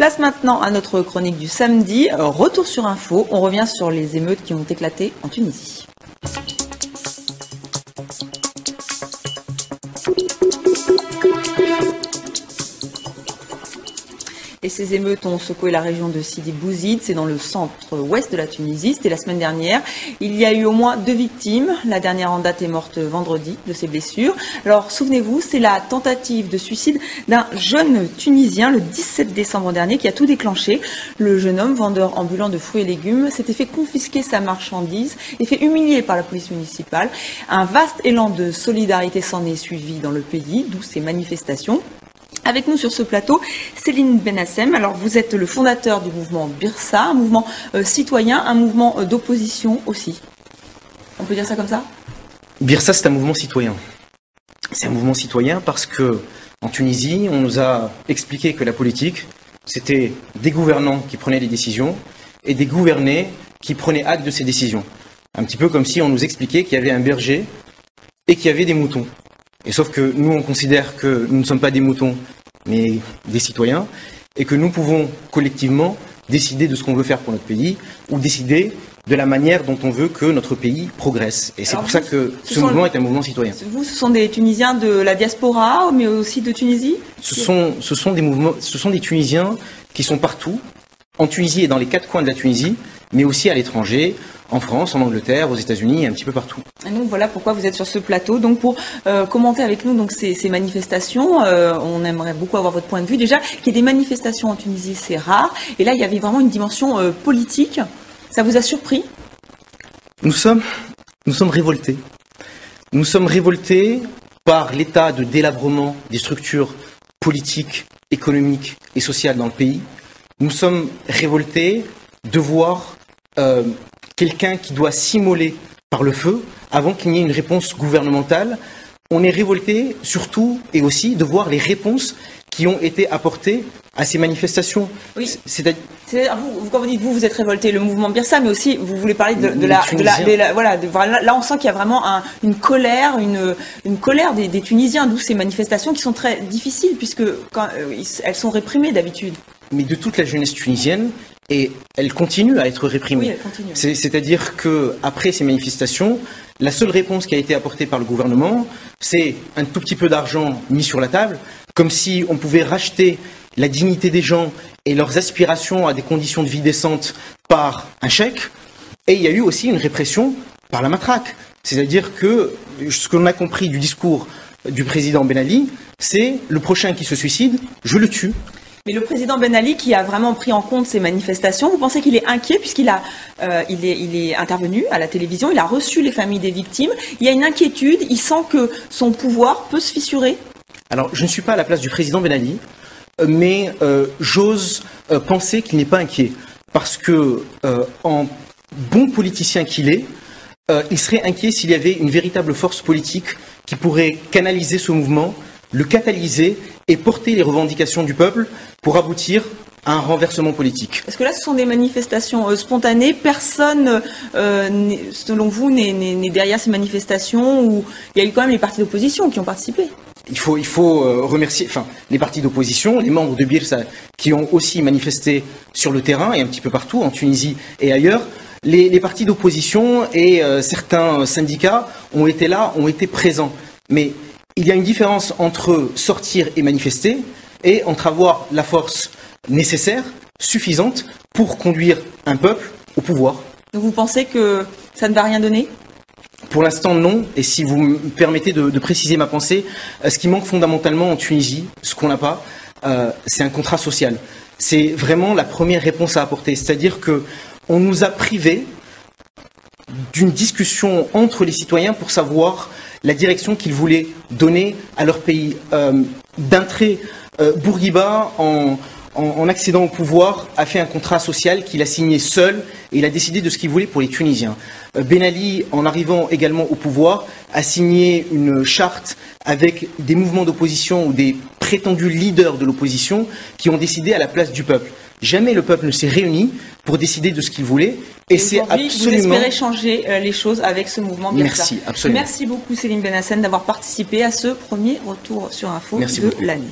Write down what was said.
Place maintenant à notre chronique du samedi. Retour sur info. On revient sur les émeutes qui ont éclaté en Tunisie. Et ces émeutes ont secoué la région de Sidi Bouzid, c'est dans le centre-ouest de la Tunisie, c'était la semaine dernière. Il y a eu au moins 2 victimes, la dernière en date est morte vendredi de ses blessures. Alors souvenez-vous, c'est la tentative de suicide d'un jeune Tunisien le 17 décembre dernier qui a tout déclenché. Le jeune homme, vendeur ambulant de fruits et légumes, s'était fait confisquer sa marchandise et fait humilier par la police municipale. Un vaste élan de solidarité s'en est suivi dans le pays, d'où ces manifestations. Avec nous sur ce plateau, Céline Benassem. Alors, vous êtes le fondateur du mouvement Birsa, un mouvement citoyen, un mouvement d'opposition aussi. On peut dire ça comme ça? Birsa, c'est un mouvement citoyen. C'est un mouvement citoyen parce que, en Tunisie, on nous a expliqué que la politique, c'était des gouvernants qui prenaient les décisions et des gouvernés qui prenaient acte de ces décisions. Un petit peu comme si on nous expliquait qu'il y avait un berger et qu'il y avait des moutons. Et sauf que nous, on considère que nous ne sommes pas des moutons, mais des citoyens, et que nous pouvons collectivement décider de ce qu'on veut faire pour notre pays, ou décider de la manière dont on veut que notre pays progresse. Et c'est pour ça que ce mouvement est un mouvement citoyen. Vous, ce sont des Tunisiens de la diaspora, mais aussi de Tunisie? Ce sont des Tunisiens qui sont partout, en Tunisie et dans les 4 coins de la Tunisie, mais aussi à l'étranger, en France, en Angleterre, aux États-Unis, un petit peu partout. Et donc voilà pourquoi vous êtes sur ce plateau. Donc pour commenter avec nous donc ces manifestations, on aimerait beaucoup avoir votre point de vue. Déjà, qu'il y ait des manifestations en Tunisie, c'est rare. Et là, il y avait vraiment une dimension politique. Ça vous a surpris? Nous sommes révoltés. Nous sommes révoltés par l'état de délabrement des structures politiques, économiques et sociales dans le pays. Nous sommes révoltés de voir quelqu'un qui doit s'immoler par le feu avant qu'il n'y ait une réponse gouvernementale. On est révolté surtout et aussi de voir les réponses qui ont été apportées à ces manifestations. Oui. C'est-à-dire, quand vous dites vous êtes révolté, le mouvement Birsa, mais aussi vous voulez parler là on sent qu'il y a vraiment une colère, une colère des Tunisiens, d'où ces manifestations qui sont très difficiles puisque elles sont réprimées d'habitude. Mais de toute la jeunesse tunisienne, et elle continue à être réprimée. Oui, elle continue. C'est-à-dire qu'après ces manifestations, la seule réponse qui a été apportée par le gouvernement, c'est un tout petit peu d'argent mis sur la table, comme si on pouvait racheter la dignité des gens et leurs aspirations à des conditions de vie décentes par un chèque. Et il y a eu aussi une répression par la matraque. C'est-à-dire que ce que l'on a compris du discours du président Ben Ali, c'est le prochain qui se suicide, je le tue. Mais le président Ben Ali, qui a vraiment pris en compte ces manifestations, vous pensez qu'il est inquiet puisqu'il il est intervenu à la télévision, il a reçu les familles des victimes, il y a une inquiétude, il sent que son pouvoir peut se fissurer? Alors, je ne suis pas à la place du président Ben Ali, mais j'ose penser qu'il n'est pas inquiet. Parce que, en bon politicien qu'il est, il serait inquiet s'il y avait une véritable force politique qui pourrait canaliser ce mouvement, le catalyser et porter les revendications du peuple pour aboutir à un renversement politique. Parce que là, ce sont des manifestations spontanées. Personne, selon vous, n'est derrière ces manifestations où il y a eu quand même les partis d'opposition qui ont participé. Il faut remercier les partis d'opposition, les membres de Birsa qui ont aussi manifesté sur le terrain et un petit peu partout, en Tunisie et ailleurs. Les partis d'opposition et certains syndicats ont été là, ont été présents. Mais il y a une différence entre sortir et manifester et entre avoir la force nécessaire, suffisante, pour conduire un peuple au pouvoir. Donc vous pensez que ça ne va rien donner ? Pour l'instant, non. Et si vous me permettez de préciser ma pensée, ce qui manque fondamentalement en Tunisie, ce qu'on n'a pas, c'est un contrat social. C'est vraiment la première réponse à apporter. C'est-à-dire qu'on nous a privés d'une discussion entre les citoyens pour savoir la direction qu'ils voulaient donner à leur pays. D'un trait, Bourguiba, en accédant au pouvoir, a fait un contrat social qu'il a signé seul et il a décidé de ce qu'il voulait pour les Tunisiens. Ben Ali, en arrivant également au pouvoir, a signé une charte avec des mouvements d'opposition ou des prétendus leaders de l'opposition qui ont décidé à la place du peuple. Jamais le peuple ne s'est réuni pour décider de ce qu'il voulait. Et c'est absolument... Vous espérez changer les choses avec ce mouvement Birsa. Merci, absolument. Merci beaucoup Céline Benassem d'avoir participé à ce premier retour sur info de l'année.